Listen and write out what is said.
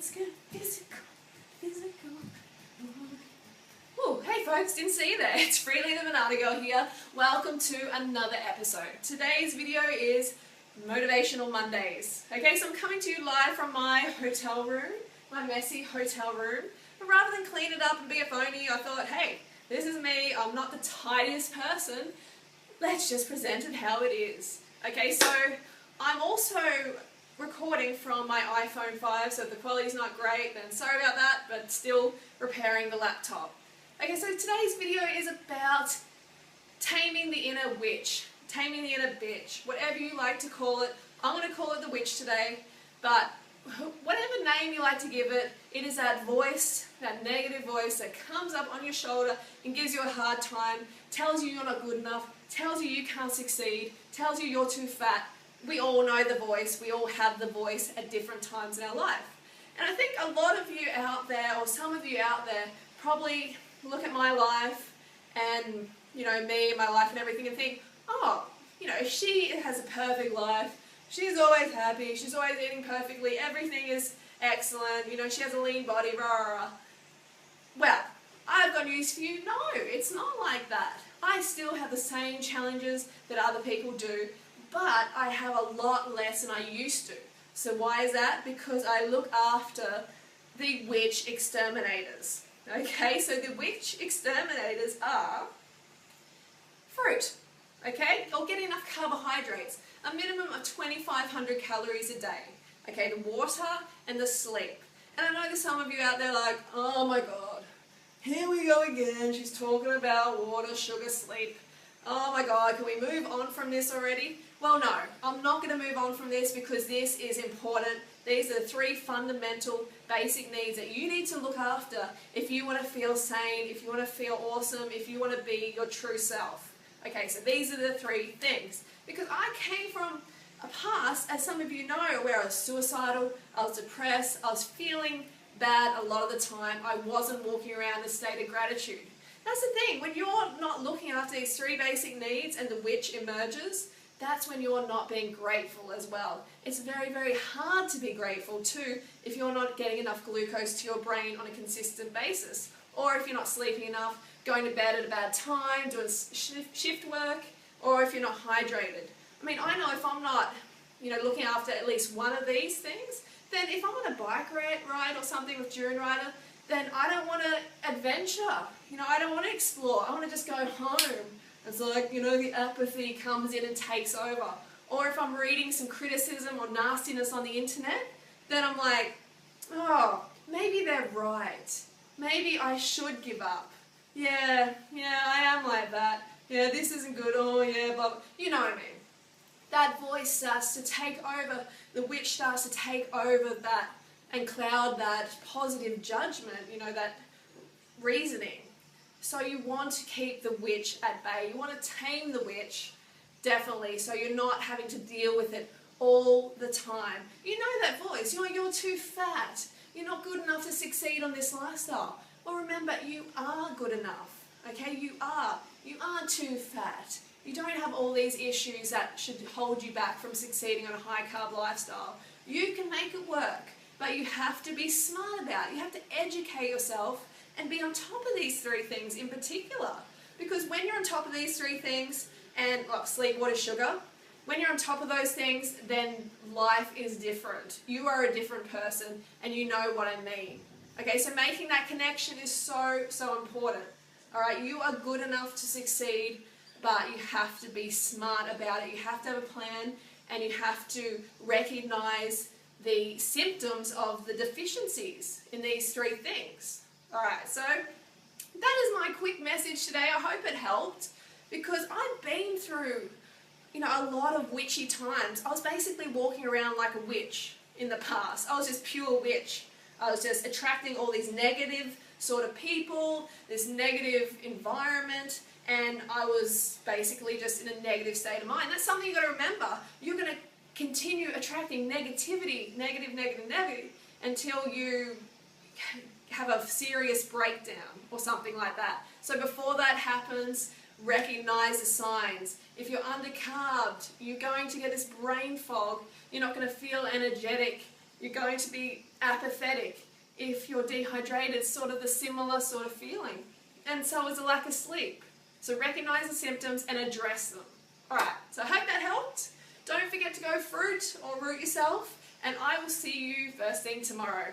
Let's get physical, physical. Oh, hey folks, didn't see you there. It's Freelee the Banana Girl here. Welcome to another episode. Today's video is Motivational Mondays. Okay, so I'm coming to you live from my hotel room, my messy hotel room. But rather than clean it up and be a phony, I thought, hey, this is me. I'm not the tidiest person. Let's just present it how it is. Okay, so I'm also recording from my iPhone 5, so if the quality's not great, then sorry about that, but still repairing the laptop. Okay, so today's video is about taming the inner witch, taming the inner bitch, whatever you like to call it. I'm going to call it the witch today, but whatever name you like to give it, it is that voice, that negative voice that comes up on your shoulder and gives you a hard time, tells you you're not good enough, tells you you can't succeed, tells you you're too fat. We all know the voice, we all have the voice at different times in our life. And I think a lot of you out there, or some of you out there, probably look at my life and, you know, me, my life and everything and think, oh, you know, she has a perfect life, she's always happy, she's always eating perfectly, everything is excellent, you know, she has a lean body, rah, rah, rah. Well, I've got news for you, no, it's not like that. I still have the same challenges that other people do, but I have a lot less than I used to. So why is that? Because I look after the witch exterminators. Okay, so the witch exterminators are fruit, okay, or get enough carbohydrates, a minimum of 2,500 calories a day, okay, the water and the sleep. And I know there's some of you out there like, oh my god, here we go again, she's talking about water, sugar, sleep. Oh my god, can we move on from this already? Well, no, I'm not going to move on from this because this is important. These are the 3 fundamental basic needs that you need to look after if you want to feel sane, if you want to feel awesome, if you want to be your true self. Okay, so these are the 3 things. Because I came from a past, as some of you know, where I was suicidal, I was depressed, I was feeling bad a lot of the time. I wasn't walking around in a state of gratitude. That's the thing, when you're not looking after these 3 basic needs and the witch emerges, that's when you're not being grateful as well. It's very, very hard to be grateful too if you're not getting enough glucose to your brain on a consistent basis. Or if you're not sleeping enough, going to bed at a bad time, doing shift work, or if you're not hydrated. I mean, I know if I'm not, you know, looking after at least one of these things, then if I'm on a bike ride or something with Durianrider, then I don't want to adventure. You know, I don't want to explore. I want to just go home. It's like, you know, the apathy comes in and takes over. Or if I'm reading some criticism or nastiness on the internet, then I'm like, oh, maybe they're right. Maybe I should give up. Yeah, I am like that. Yeah, this isn't good. Oh, yeah, blah, blah. You know what I mean. That voice starts to take over. The witch starts to take over that and cloud that positive judgment, you know, that reasoning. So you want to keep the witch at bay. You want to tame the witch, definitely, so you're not having to deal with it all the time. You know that voice. You know, you're too fat. You're not good enough to succeed on this lifestyle. Well, remember, you are good enough. Okay, you are. You aren't too fat. You don't have all these issues that should hold you back from succeeding on a high-carb lifestyle. You can make it work, but you have to be smart about it. You have to educate yourself and be on top of these 3 things in particular. Because when you're on top of these 3 things, and like sleep, water, sugar, when you're on top of those things, then life is different. You are a different person, and you know what I mean. Okay, so making that connection is so, so important. Alright, you are good enough to succeed, but you have to be smart about it. You have to have a plan, and you have to recognize the symptoms of the deficiencies in these 3 things. Alright, so that is my quick message today. I hope it helped, because I've been through, you know, a lot of witchy times. I was basically walking around like a witch in the past. I was just pure witch. I was just attracting all these negative sort of people, this negative environment, and I was basically just in a negative state of mind. That's something you've got to remember. You're going to continue attracting negativity, negative, until you have a serious breakdown or something like that. So before that happens, recognize the signs. If you're undercarbed, you're going to get this brain fog. You're not going to feel energetic. You're going to be apathetic. If you're dehydrated, sort of the similar sort of feeling. And so is a lack of sleep. So recognize the symptoms and address them. Alright, so I hope that helped. Don't forget to go fruit or root yourself, and I will see you first thing tomorrow.